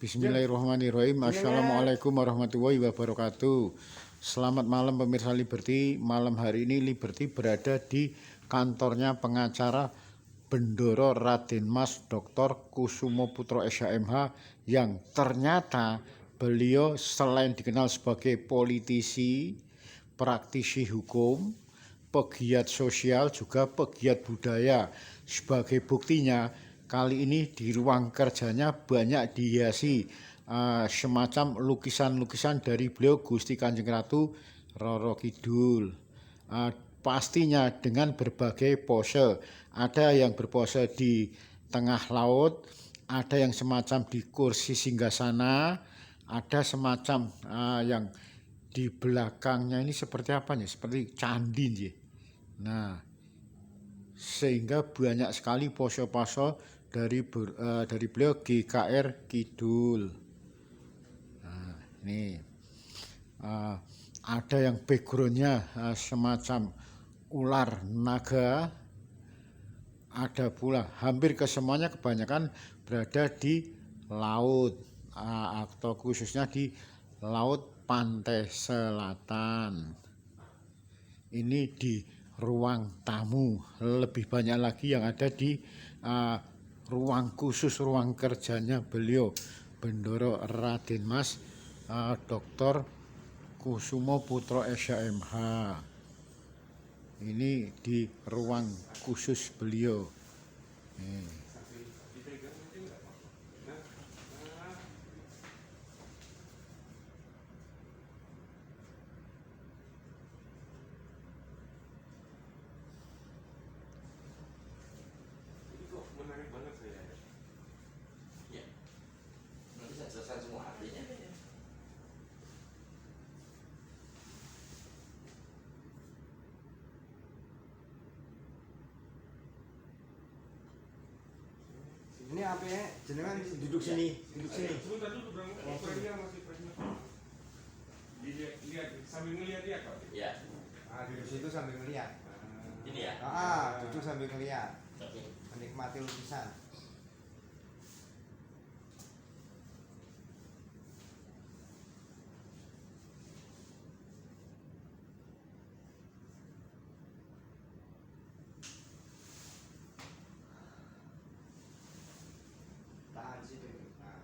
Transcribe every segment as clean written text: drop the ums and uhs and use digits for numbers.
Bismillahirrahmanirrahim. Assalamualaikum warahmatullahi wabarakatuh. Selamat malam pemirsa Liberty. Malam hari ini Liberty berada di kantornya pengacara Bendoro Raden Mas Dr. Kusumo Putro SHMH yang ternyata beliau selain dikenal sebagai politisi, praktisi hukum, pegiat sosial, juga pegiat budaya. Sebagai buktinya, kali ini di ruang kerjanya banyak dihiasi semacam lukisan-lukisan dari beliau Gusti Kanjeng Ratu Roro Kidul. Pastinya dengan berbagai pose. Ada yang berpose di tengah laut, ada yang semacam di kursi singgasana, ada semacam yang di belakangnya ini seperti apa nih? Seperti candi nih. Nah, sehingga banyak sekali pose-pose dari beliau GKR Kidul. Nah, ini ada yang backgroundnya semacam ular naga, ada pula hampir kesemuanya kebanyakan berada di laut atau khususnya di laut pantai selatan. Ini di ruang tamu, lebih banyak lagi yang ada di ruang khusus, ruang kerjanya beliau Bendoro Raden Mas Dr. Kusumo Putro SHMH. Ini di ruang khusus beliau. Menarik banget saya. Ya, nanti saya selesai semua artinya. Ini apa ya? Jenengan duduk sini, duduk sini. Sebentar dulu, Bang. Frame-nya masih frame-nya. Lihat sambil ngeliat Pak. Ya, Duduk situ sambil ngeliat. ini ya. Duduk sambil ngeliat. Oke. Menikmati lukisan. Tahan situ. Nah.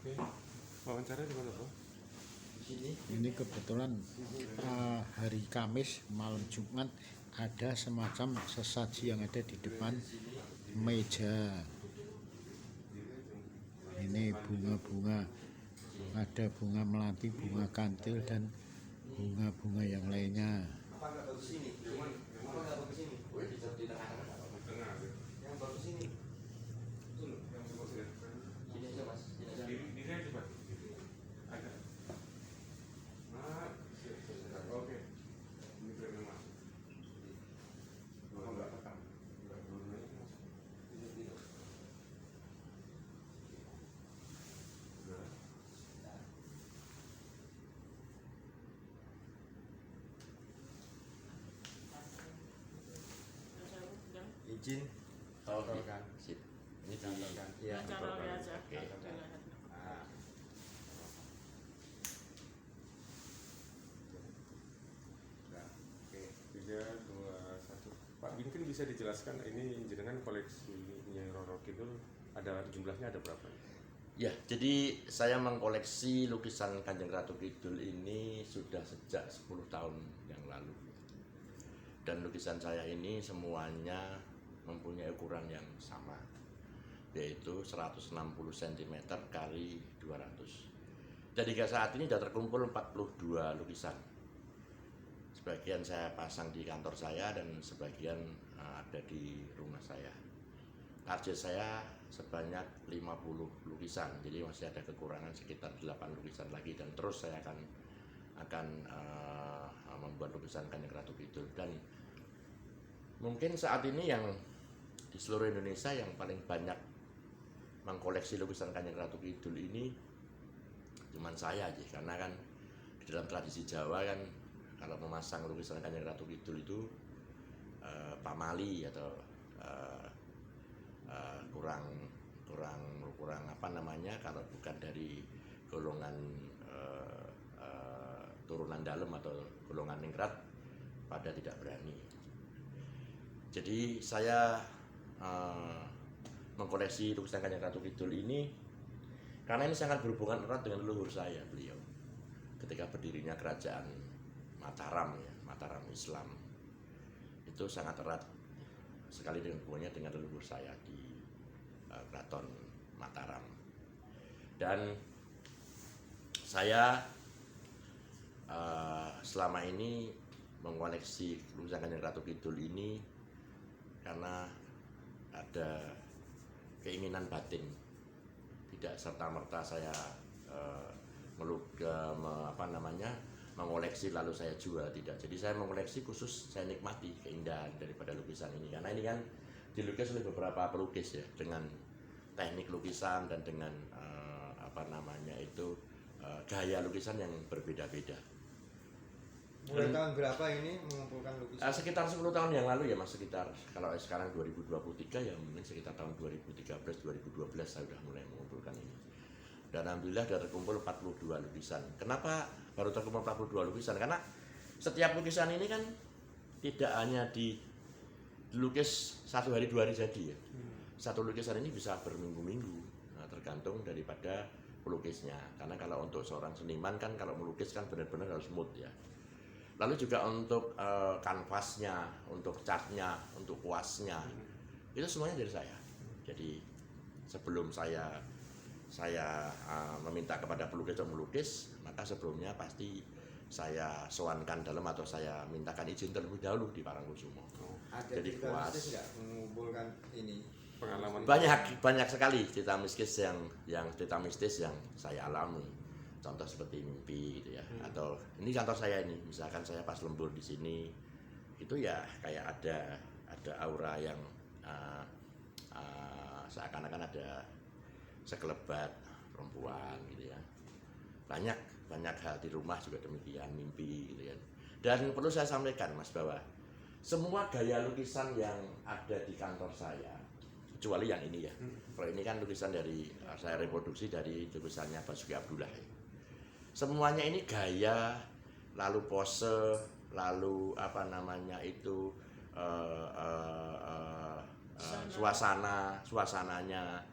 Oke. Wawancara di mana, Bang? Di sini. Ini kebetulan hari Kamis malam Jumat ada semacam sesaji yang ada di depan meja. Ini bunga-bunga, ada bunga melati, bunga kantil, dan bunga-bunga yang lainnya. Apa nggak bagus sini? Apa nggak bagus sini? Boleh di tengah-tengah. Di tengah. Yang bagus sini. Itu loh, yang sebelah sini. Sini aja mas. Sini aja. Diri aja, Pak. Ada. Siap. Oke. Ini frame-nya masuk. Enggak tekan. Enggak dulu-dulunya masuk. Tidak. Udah. Izin. Cantorkan. Sip. Ini Cantorkan. Iya. Acara aja. Oke. Nah. Nah, oke. 3, 2, 1. Pak Binkin bisa dijelaskan ini jenengan koleksinya Roro Kidul ada jumlahnya ada berapa? Ya, jadi saya mengkoleksi lukisan Kanjeng Ratu Kidul ini sudah sejak 10 tahun yang lalu. Dan lukisan saya ini semuanya mempunyai ukuran yang sama, yaitu 160 cm kali 200. Dan hingga saat ini sudah terkumpul 42 lukisan. Sebagian saya pasang di kantor saya dan sebagian ada di rumah saya. Target saya sebanyak 50 lukisan, jadi masih ada kekurangan sekitar 8 lukisan lagi, dan terus saya akan membuat lukisan Kanjeng Ratu Kidul. Dan mungkin saat ini yang di seluruh Indonesia yang paling banyak mengkoleksi lukisan Kanjeng Ratu Kidul ini cuman saya aja, karena kan di dalam tradisi Jawa kan kalau memasang lukisan Kanjeng Ratu Kidul itu pamali atau kurang apa namanya, kalau bukan dari golongan turunan dalam atau golongan ningrat pada tidak berani. Jadi saya mengkoleksi lukisan Kanjeng Ratu Kidul ini karena ini sangat berhubungan erat dengan leluhur saya, beliau ketika berdirinya kerajaan Mataram, ya, Mataram Islam, itu sangat erat sekali dengan hubungannya dengan leluhur saya di Keraton Mataram. Dan saya selama ini mengoleksi lukisan Kanjeng Ratu Kidul ini karena ada keinginan batin, tidak serta-merta saya mengoleksi lalu saya jual, tidak. Jadi saya mengoleksi khusus saya nikmati keindahan daripada lukisan ini, karena ini kan dilukis oleh beberapa pelukis ya, dengan teknik lukisan dan dengan gaya lukisan yang berbeda-beda. Mulai tahun berapa ini mengumpulkan lukisan? Sekitar 10 tahun yang lalu ya Mas, sekitar kalau sekarang 2023 ya mungkin sekitar tahun 2013-2012 saya sudah mulai mengumpulkan ini. Dan alhamdulillah sudah terkumpul 42 lukisan. Kenapa baru terkumpul 42 lukisan? Karena setiap lukisan ini kan tidak hanya dilukis 1 hari 2 hari jadi ya. Satu lukisan ini bisa berminggu-minggu, tergantung daripada pelukisnya. Karena kalau untuk seorang seniman kan kalau melukis kan benar-benar harus mood ya. Lalu juga untuk kanvasnya, untuk catnya, untuk kuasnya, itu semuanya dari saya. Jadi sebelum saya meminta kepada pelukis untuk melukis, maka sebelumnya pasti saya sowankan dalam atau saya mintakan izin terlebih dahulu di Parangkusumo. Ada Jadi cerita kuas. mistis nggak mengumpulkan ini? Pengalaman Banyak sekali cerita mistis yang saya alami. Contoh seperti mimpi gitu ya, atau ini contoh saya ini, misalkan saya pas lembur di sini, itu ya kayak ada aura yang seakan-akan ada sekelebat perempuan gitu ya. Banyak hal di rumah juga demikian, mimpi gitu ya. Dan perlu saya sampaikan Mas bahwa semua gaya lukisan yang ada di kantor saya, kecuali yang ini ya. Kalau ini kan lukisan dari saya reproduksi dari lukisannya Basuki Abdullah ya. Semuanya ini gaya, lalu pose, lalu suasananya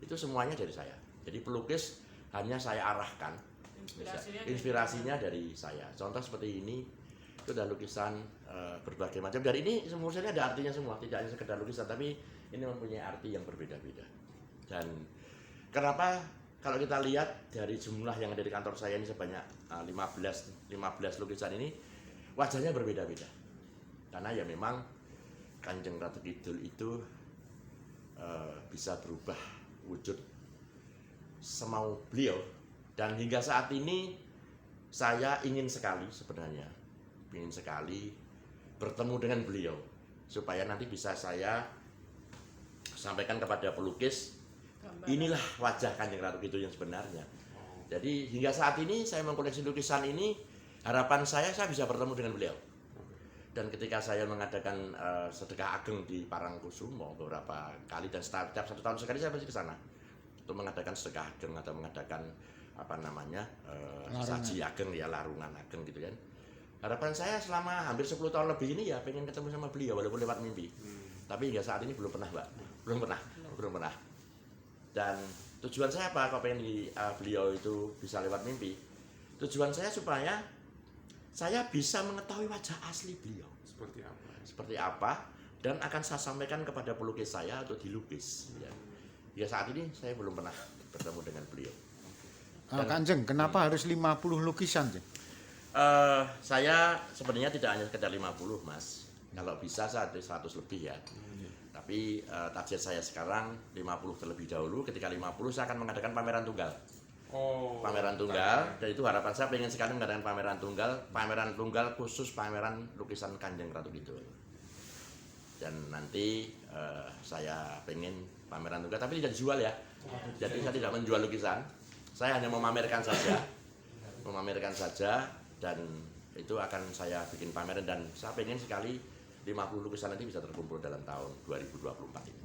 itu semuanya dari saya. Jadi pelukis hanya saya arahkan, inspirasinya dari saya. Contoh seperti ini itu ada lukisan berbagai macam. Dari ini semuanya ada artinya semua, tidak hanya sekedar lukisan, tapi ini mempunyai arti yang berbeda-beda. Dan kenapa? Kalau kita lihat dari jumlah yang ada di kantor saya ini sebanyak 15 lukisan ini, wajahnya berbeda-beda. Karena ya memang Kanjeng Ratu Kidul itu bisa berubah wujud semau beliau. Dan hingga saat ini saya ingin sekali bertemu dengan beliau, supaya nanti bisa saya sampaikan kepada pelukis, inilah wajah Kanjeng Ratu Kidul yang sebenarnya. Jadi hingga saat ini saya mengkoleksi lukisan ini, harapan saya bisa bertemu dengan beliau. Dan ketika saya mengadakan sedekah ageng di Parangkusumo beberapa kali, dan setiap 1 tahun sekali saya pasti ke sana untuk mengadakan sedekah ageng atau mengadakan saji ageng ya, larungan ageng gitu kan. Harapan saya selama hampir 10 tahun lebih ini ya pengen ketemu sama beliau walaupun lewat mimpi. Tapi hingga saat ini belum pernah, Mbak. Belum pernah. Dan tujuan saya apa kalau pengen beliau itu bisa lewat mimpi? Tujuan saya supaya saya bisa mengetahui wajah asli beliau. Seperti apa, dan akan saya sampaikan kepada pelukis saya untuk dilukis. Ya. Hingga saat ini saya belum pernah bertemu dengan beliau. Kanjeng, kenapa harus 50 lukisan? Jeng? Saya sebenarnya tidak hanya sekedar 50 Mas, kalau bisa 100 lebih ya. Tapi target saya sekarang 50 terlebih dahulu. Ketika 50 saya akan mengadakan pameran tunggal. Pameran tunggal, dan itu harapan saya pengen sekali mengadakan pameran tunggal khusus pameran lukisan Kanjeng Ratu Kidul. Dan nanti saya pengen pameran tunggal, tapi tidak dijual ya. Jadi saya tidak menjual lukisan, saya hanya memamerkan saja, dan itu akan saya bikin pameran, dan saya pengen sekali 50 lukisan nanti bisa terkumpul dalam tahun 2024 ini.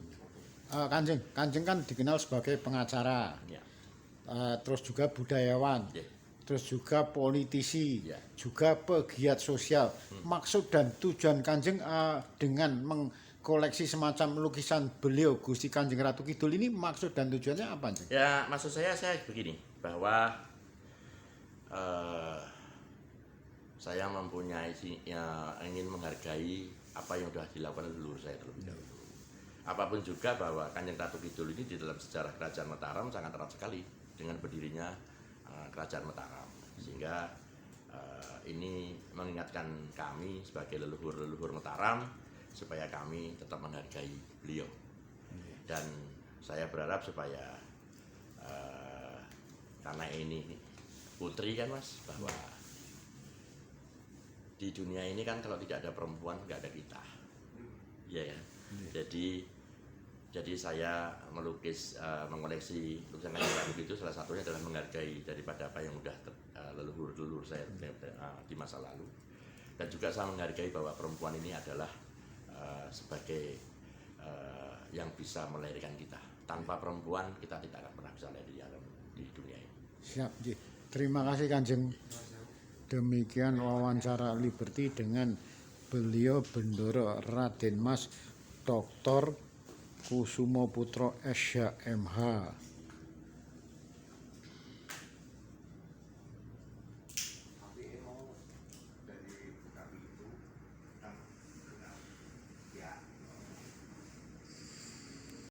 Kanjeng kan dikenal sebagai pengacara, Ya. terus juga budayawan, Ya. terus juga politisi, Ya. juga pegiat sosial. Maksud dan tujuan Kanjeng dengan mengkoleksi semacam lukisan beliau Gusti Kanjeng Ratu Kidul ini, maksud dan tujuannya apa, Kanjeng? Ya, maksud saya begini, bahwa saya mempunyai ingin menghargai apa yang sudah dilakukan leluhur saya terlebih dahulu. Apapun juga bahwa Kanjeng Ratu Kidul ini di dalam sejarah Kerajaan Mataram sangat erat sekali dengan berdirinya Kerajaan Mataram, sehingga ini mengingatkan kami sebagai leluhur Mataram supaya kami tetap menghargai beliau. Dan saya berharap supaya karena ini putri kan Mas, bahwa di dunia ini kan kalau tidak ada perempuan nggak ada kita, ya kan? Jadi saya melukis, mengoleksi lukisan Kanjeng Ratu itu salah satunya adalah menghargai daripada apa yang sudah leluhur saya di masa lalu, dan juga saya menghargai bahwa perempuan ini adalah sebagai yang bisa melahirkan kita. Tanpa perempuan kita tidak akan pernah bisa lahir di dunia ini. Siap, Ji. Terima kasih Kanjeng. Demikian wawancara Liberty dengan beliau Bendoro Raden Mas Dr. Kusumo Putro SH MH.